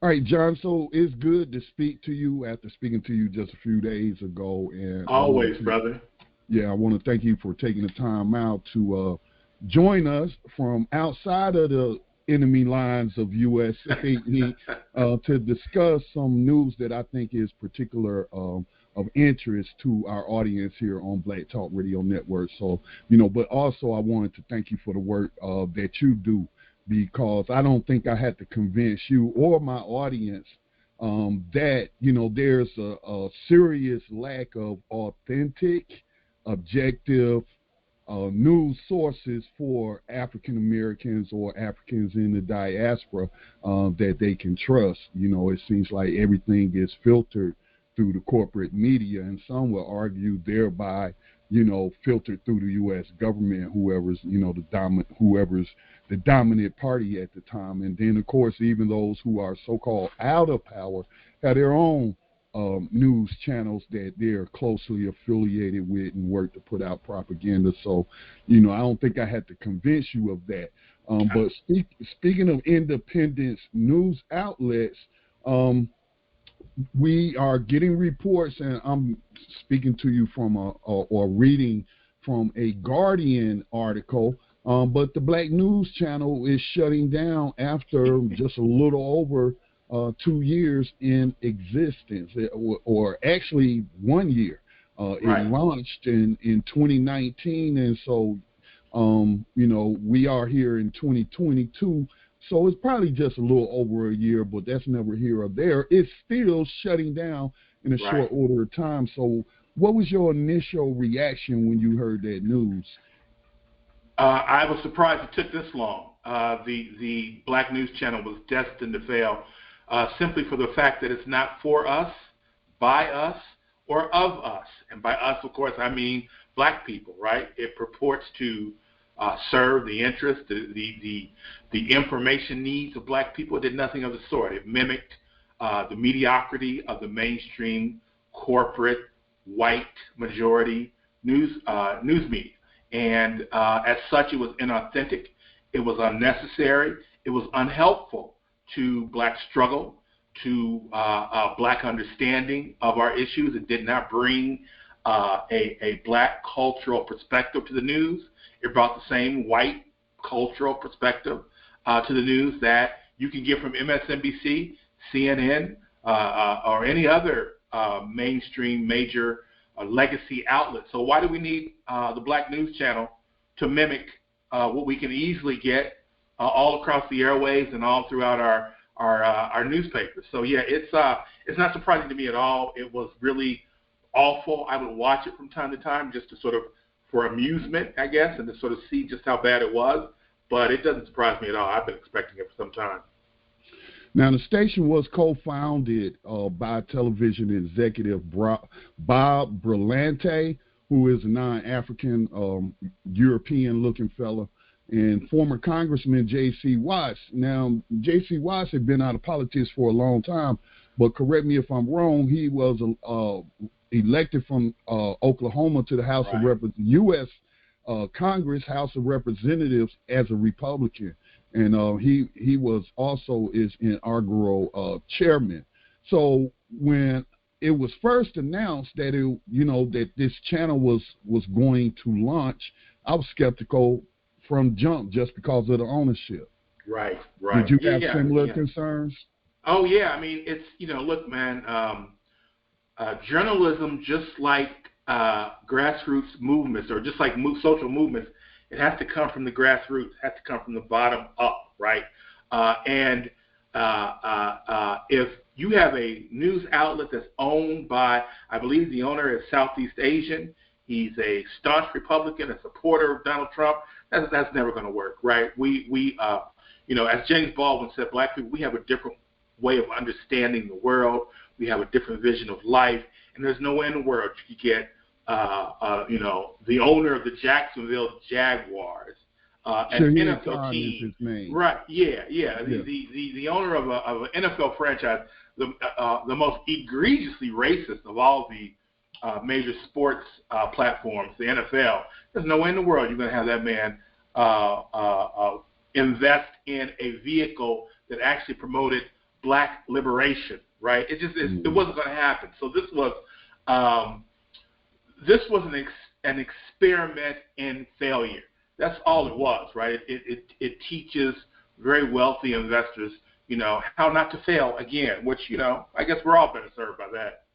All right, John. So it's good to speak to you after speaking to you just a few days ago, and I want Always, to, brother. yeah, I want to thank you for taking the time out to join us from outside of the enemy lines of USA to discuss some news that I think is particular of interest to our audience here on Black Talk Radio Network. So, but also I wanted to thank you for the work that you do, because I don't think I had to convince you or my audience that there's a serious lack of authentic, objective news sources for African Americans or Africans in the diaspora that they can trust. It seems like everything is filtered through the corporate media, and some will argue thereby, filtered through the U.S. government, whoever's the dominant party at the time. And then, of course, even those who are so-called out of power have their own news channels that they're closely affiliated with and work to put out propaganda. So, I don't think I had to convince you of that. But speaking of independent news outlets, we are getting reports, and I'm speaking to you from or reading from a Guardian article, but the Black News Channel is shutting down after just a little over 2 years in existence, or actually 1 year. It launched in 2019, and so we are here in 2022. So it's probably just a little over a year, but that's never here or there. It's still shutting down in a short order of time. So what was your initial reaction when you heard that news? I was surprised it took this long. The Black News Channel was destined to fail simply for the fact that it's not for us, by us, or of us. And by us, of course, I mean black people, right? It purports to serve the interest, the information needs of black people. It did nothing of the sort. It mimicked the mediocrity of the mainstream corporate white majority news media. And as such, it was inauthentic. It was unnecessary. It was unhelpful to black struggle, to black understanding of our issues. It did not bring a black cultural perspective to the news. It brought the same white cultural perspective to the news that you can get from MSNBC, CNN, or any other mainstream major legacy outlet. So why do we need the Black News Channel to mimic what we can easily get all across the airwaves and all throughout our newspapers? So yeah, it's not surprising to me at all. It was really awful. I would watch it from time to time just to sort of for amusement, I guess, and to sort of see just how bad it was. But it doesn't surprise me at all. I've been expecting it for some time. Now, the station was co-founded by television executive Bob Berlante, who is a non-African European-looking fella, and former Congressman J.C. Watts. Now, J.C. Watts had been out of politics for a long time, but correct me if I'm wrong, he was elected from Oklahoma to the House of U.S. Congress, House of Representatives as a Republican. And he was also is inaugural chairman. So when it was first announced that that this channel was going to launch, I was skeptical from jump just because of the ownership. Right. Did you have similar concerns? Oh yeah, I mean it's look, man, journalism, just like grassroots movements or just like social movements, it has to come from the grassroots, it has to come from the bottom up, right? And if you have a news outlet that's owned by, I believe the owner is Southeast Asian, he's a staunch Republican, a supporter of Donald Trump, that's never going to work, right? We as James Baldwin said, black people, we have a different way of understanding the world. We have a different vision of life, and there's no way in the world you could get the owner of the Jacksonville Jaguars, an NFL team, right? Yeah. The owner of an NFL franchise, the most egregiously racist of all the major sports platforms, the NFL. There's no way in the world you're going to have that man invest in a vehicle that actually promoted black liberation, right? It wasn't going to happen. So this was an experiment in failure. That's all it was, right? It teaches very wealthy investors, how not to fail again, which, I guess we're all better served by that.